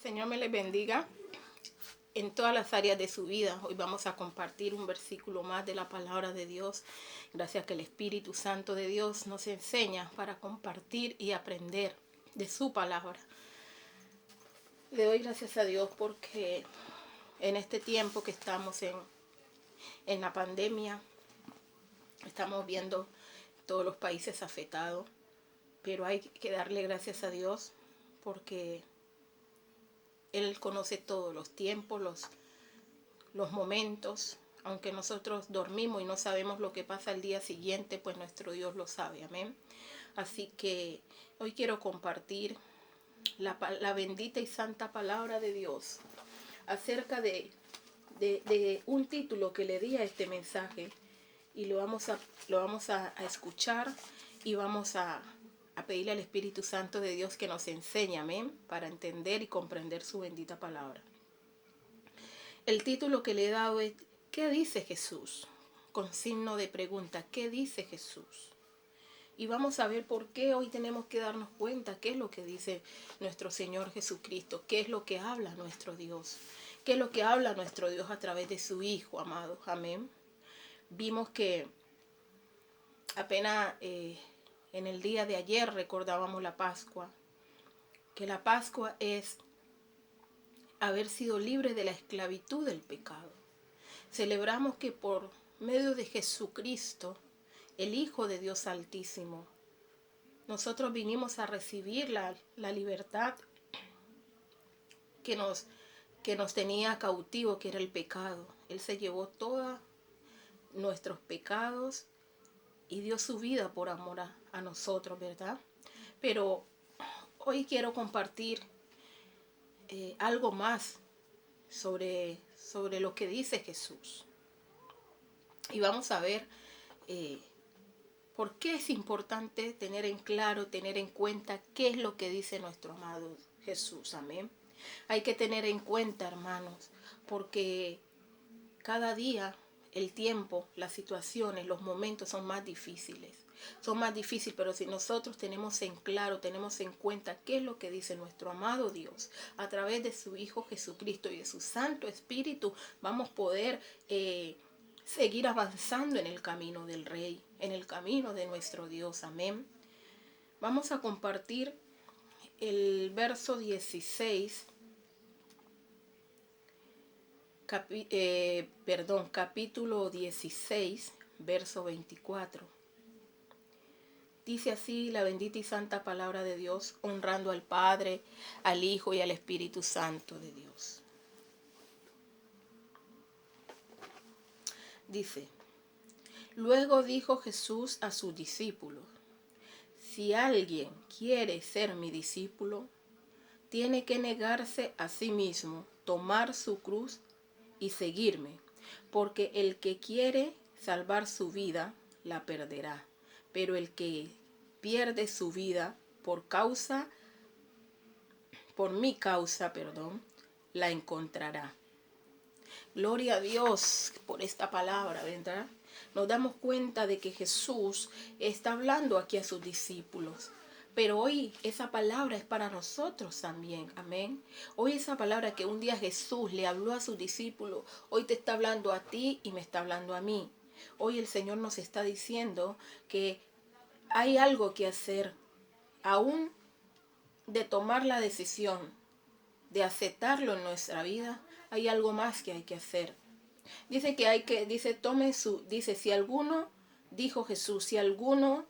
Señor me les bendiga en todas las áreas de su vida. Hoy vamos a compartir un versículo más de la palabra de Dios. Gracias que el Espíritu Santo de Dios nos enseña para compartir y aprender de su palabra. Le doy gracias a Dios porque en este tiempo que estamos en la pandemia, estamos viendo todos los países afectados, pero hay que darle gracias a Dios porque Él conoce todos los tiempos, los momentos. Aunque nosotros dormimos y no sabemos lo que pasa al día siguiente, pues nuestro Dios lo sabe, amén. Así que hoy quiero compartir la bendita y santa palabra de Dios acerca de un título que le di a este mensaje, y lo vamos a escuchar y vamos a pedirle al Espíritu Santo de Dios que nos enseñe, amén, para entender y comprender su bendita palabra. El título que le he dado es ¿qué dice Jesús? Con signo de pregunta, ¿qué dice Jesús? Y vamos a ver por qué hoy tenemos que darnos cuenta qué es lo que dice nuestro Señor Jesucristo, qué es lo que habla nuestro Dios, qué es lo que habla nuestro Dios a través de su Hijo, amado, amén. Vimos que apenas en el día de ayer recordábamos la Pascua, que la Pascua es haber sido libre de la esclavitud del pecado. Celebramos que por medio de Jesucristo, el Hijo de Dios Altísimo, nosotros vinimos a recibir la libertad que nos tenía cautivo, que era el pecado. Él se llevó todos nuestros pecados y dio su vida por amor a nosotros, ¿verdad? Pero hoy quiero compartir algo más sobre lo que dice Jesús. Y vamos a ver por qué es importante tener en claro, tener en cuenta qué es lo que dice nuestro amado Jesús. Amén. Hay que tener en cuenta, hermanos, porque cada día el tiempo, las situaciones, los momentos son más difíciles. Son más difíciles, pero si nosotros tenemos en claro, tenemos en cuenta qué es lo que dice nuestro amado Dios a través de su Hijo Jesucristo y de su Santo Espíritu, vamos a poder seguir avanzando en el camino del Rey, en el camino de nuestro Dios. Amén. Vamos a compartir el verso 16, capítulo 16, verso 24. Dice así la bendita y santa palabra de Dios, honrando al Padre, al Hijo y al Espíritu Santo de Dios. Dice: luego dijo Jesús a sus discípulos: si alguien quiere ser mi discípulo, tiene que negarse a sí mismo, tomar su cruz y seguirme, porque el que quiere salvar su vida, la perderá, pero el que pierde su vida por mi causa, la encontrará. Gloria a Dios por esta palabra, ¿verdad? Nos damos cuenta de que Jesús está hablando aquí a sus discípulos. Pero hoy esa palabra es para nosotros también, amén. Hoy esa palabra que un día Jesús le habló a sus discípulos, hoy te está hablando a ti y me está hablando a mí. Hoy el Señor nos está diciendo que hay algo que hacer, aún de tomar la decisión de aceptarlo en nuestra vida, hay algo más que hay que hacer. Dice que dice, si alguno, dijo Jesús, si alguno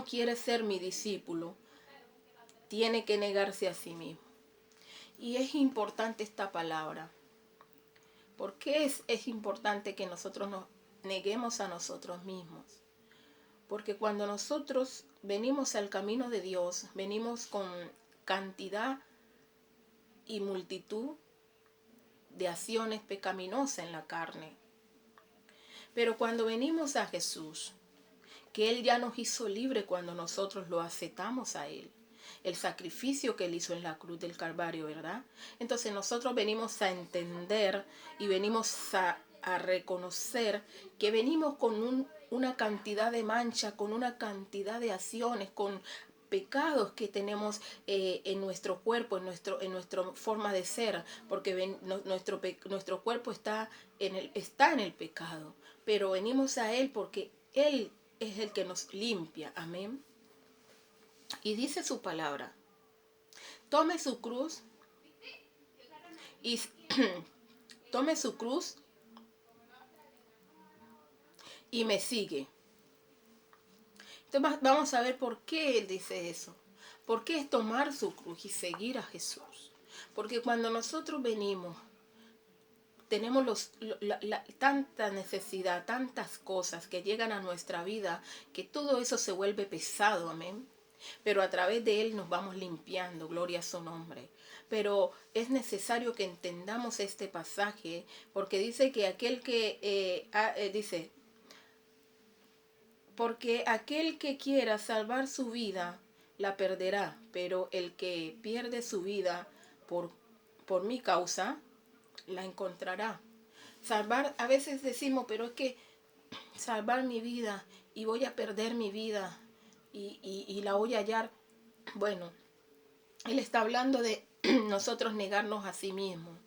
quiere ser mi discípulo, tiene que negarse a sí mismo. Y es importante esta palabra. ¿Por qué es importante que nosotros nos neguemos a nosotros mismos? Porque cuando nosotros venimos al camino de Dios, venimos con cantidad y multitud de acciones pecaminosas en la carne. Pero cuando venimos a Jesús, que Él ya nos hizo libre cuando nosotros lo aceptamos a Él, el sacrificio que Él hizo en la cruz del Calvario, ¿verdad? Entonces nosotros venimos a entender y venimos a reconocer que venimos con una cantidad de mancha, con una cantidad de acciones, con pecados que tenemos en nuestro cuerpo, en nuestra forma de ser, porque nuestro cuerpo está en el pecado, pero venimos a Él porque Él es el que nos limpia, amén. Y dice su palabra, tome su cruz y tome su cruz y me sigue. Entonces vamos a ver por qué Él dice eso. ¿Por qué es tomar su cruz y seguir a Jesús? Porque cuando nosotros venimos, tenemos tanta necesidad, tantas cosas que llegan a nuestra vida, que todo eso se vuelve pesado, amén. Pero a través de Él nos vamos limpiando, gloria a su nombre. Pero es necesario que entendamos este pasaje, porque dice que dice, porque aquel que quiera salvar su vida, la perderá, pero el que pierde su vida por mi causa, la encontrará. Salvar, a veces decimos, pero es que salvar mi vida y voy a perder mi vida y la voy a hallar. Bueno, Él está hablando de nosotros negarnos a sí mismos.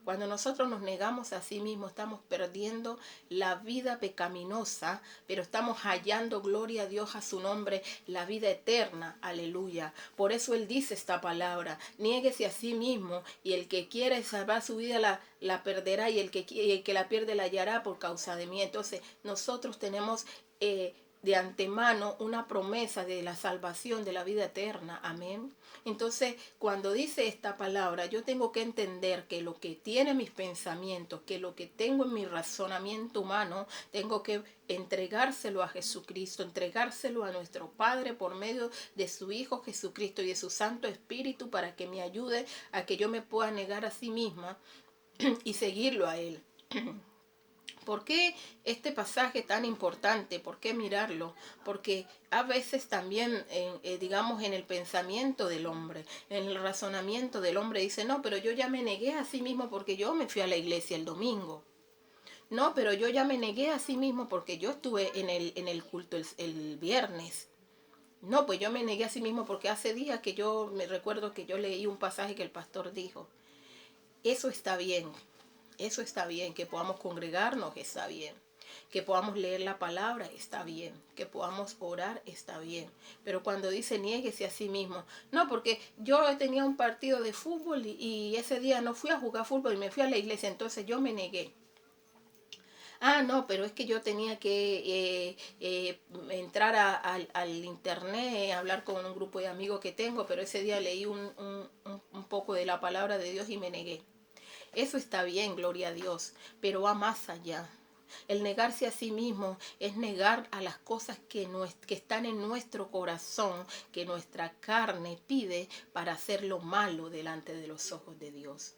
Cuando nosotros nos negamos a sí mismos, estamos perdiendo la vida pecaminosa, pero estamos hallando, gloria a Dios, a su nombre, la vida eterna. Aleluya. Por eso Él dice esta palabra, niéguese a sí mismo, y el que quiere salvar su vida la perderá, y el que la pierde la hallará por causa de mí. Entonces, nosotros tenemos de antemano una promesa de la salvación, de la vida eterna. Amén. Entonces, cuando dice esta palabra, yo tengo que entender que lo que tiene mis pensamientos, que lo que tengo en mi razonamiento humano, tengo que entregárselo a Jesucristo, entregárselo a nuestro Padre por medio de su Hijo Jesucristo y de su Santo Espíritu, para que me ayude a que yo me pueda negar a sí misma y seguirlo a Él. ¿Por qué este pasaje tan importante? ¿Por qué mirarlo? Porque a veces también, digamos, en el pensamiento del hombre, en el razonamiento del hombre, dice, no, pero yo ya me negué a sí mismo porque yo me fui a la iglesia el domingo. No, pero yo ya me negué a sí mismo porque yo estuve en el culto el viernes. No, pues yo me negué a sí mismo porque hace días que yo me recuerdo que yo leí un pasaje que el pastor dijo. Eso está bien. Eso está bien, que podamos congregarnos está bien, que podamos leer la palabra está bien, que podamos orar está bien. Pero cuando dice niéguese a sí mismo, no, porque yo tenía un partido de fútbol y ese día no fui a jugar fútbol y me fui a la iglesia, entonces yo me negué. Ah, no, pero es que yo tenía que entrar al internet, hablar con un grupo de amigos que tengo, pero ese día leí un poco de la palabra de Dios y me negué. Eso está bien, gloria a Dios, pero va más allá. El negarse a sí mismo es negar a las cosas que están en nuestro corazón, que nuestra carne pide para hacer lo malo delante de los ojos de Dios.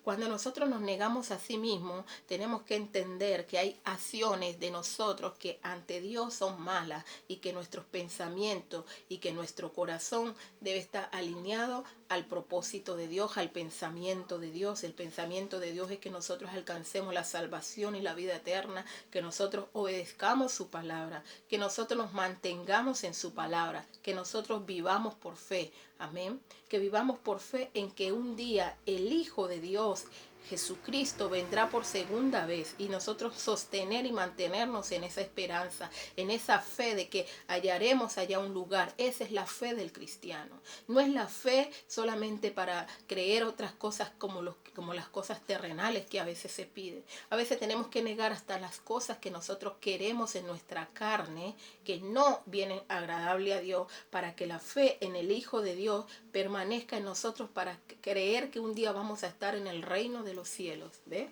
Cuando nosotros nos negamos a sí mismos, tenemos que entender que hay acciones de nosotros que ante Dios son malas y que nuestros pensamientos y que nuestro corazón debe estar alineado al propósito de Dios, al pensamiento de Dios. El pensamiento de Dios es que nosotros alcancemos la salvación y la vida eterna, que nosotros obedezcamos su palabra, que nosotros nos mantengamos en su palabra, que nosotros vivamos por fe. Amén. Que vivamos por fe en que un día el Hijo de Dios, Jesucristo, vendrá por segunda vez, y nosotros sostener y mantenernos en esa esperanza, en esa fe de que hallaremos allá un lugar. Esa es la fe del cristiano. No es la fe solamente para creer otras cosas como las cosas terrenales que a veces se piden. A veces tenemos que negar hasta las cosas que nosotros queremos en nuestra carne, que no vienen agradable a Dios, para que la fe en el Hijo de Dios permanezca en nosotros, para creer que un día vamos a estar en el reino de los cielos. ¿Ves?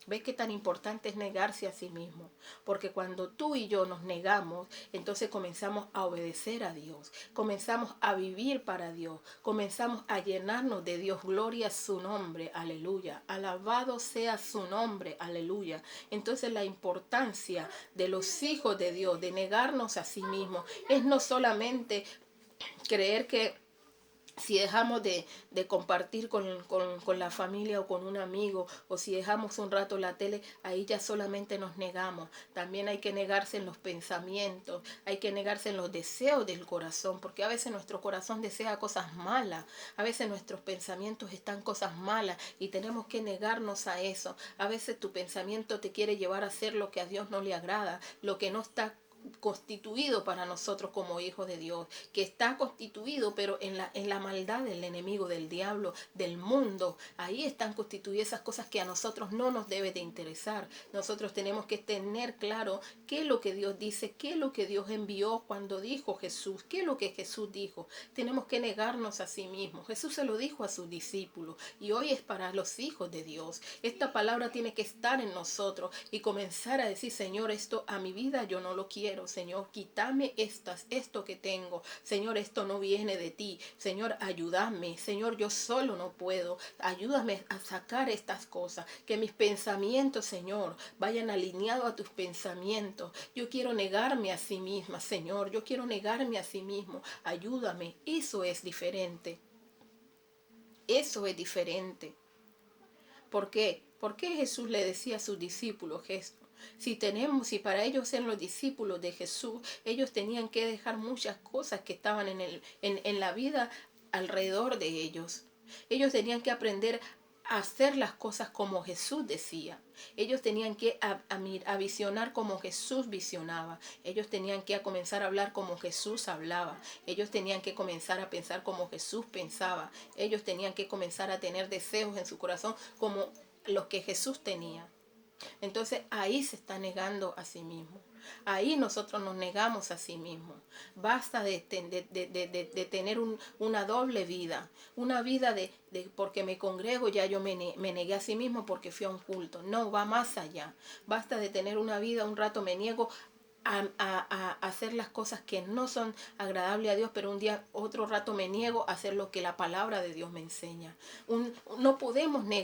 ¿Ves qué tan importante es negarse a sí mismo? Porque cuando tú y yo nos negamos, entonces comenzamos a obedecer a Dios, comenzamos a vivir para Dios, comenzamos a llenarnos de Dios. Gloria a su nombre, aleluya. Alabado sea su nombre, aleluya. Entonces la importancia de los hijos de Dios, de negarnos a sí mismos, es no solamente creer que Si dejamos de compartir con la familia o con un amigo, o si dejamos un rato la tele, ahí ya solamente nos negamos. También hay que negarse en los pensamientos, hay que negarse en los deseos del corazón, porque a veces nuestro corazón desea cosas malas, a veces nuestros pensamientos están cosas malas y tenemos que negarnos a eso. A veces tu pensamiento te quiere llevar a hacer lo que a Dios no le agrada, lo que no está constituido para nosotros como hijos de Dios, que está constituido pero en la maldad del enemigo, del diablo, del mundo. Ahí están constituidas esas cosas que a nosotros no nos debe de interesar. Nosotros tenemos que tener claro qué es lo que Dios dice, qué es lo que Dios envió cuando dijo Jesús, qué es lo que Jesús dijo. Tenemos que negarnos a sí mismos. Jesús se lo dijo a sus discípulos y hoy es para los hijos de Dios. Esta palabra tiene que estar en nosotros y comenzar a decir: Señor, esto a mi vida yo no lo quiero. Señor, quítame esto que tengo. Señor, esto no viene de ti. Señor, ayúdame. Señor, yo solo no puedo. Ayúdame a sacar estas cosas. Que mis pensamientos, Señor, vayan alineados a tus pensamientos. Yo quiero negarme a sí misma, Señor. Yo quiero negarme a sí mismo. Ayúdame. Eso es diferente. Eso es diferente. ¿Por qué? ¿Por qué Jesús le decía a sus discípulos esto? Si para ellos ser los discípulos de Jesús, ellos tenían que dejar muchas cosas que estaban en la vida alrededor de ellos. Ellos tenían que aprender a hacer las cosas como Jesús decía. Ellos tenían que a visionar como Jesús visionaba. Ellos tenían que comenzar a hablar como Jesús hablaba. Ellos tenían que comenzar a pensar como Jesús pensaba. Ellos tenían que comenzar a tener deseos en su corazón como los que Jesús tenía. Entonces ahí se está negando a sí mismo. Ahí nosotros nos negamos a sí mismos. Basta de tener una doble vida. Una vida de porque me congrego, ya yo me negué a sí mismo porque fui a un culto. No, va más allá. Basta de tener una vida, un rato me niego a hacer las cosas que no son agradables a Dios, pero un día, otro rato me niego a hacer lo que la palabra de Dios me enseña. No podemos negar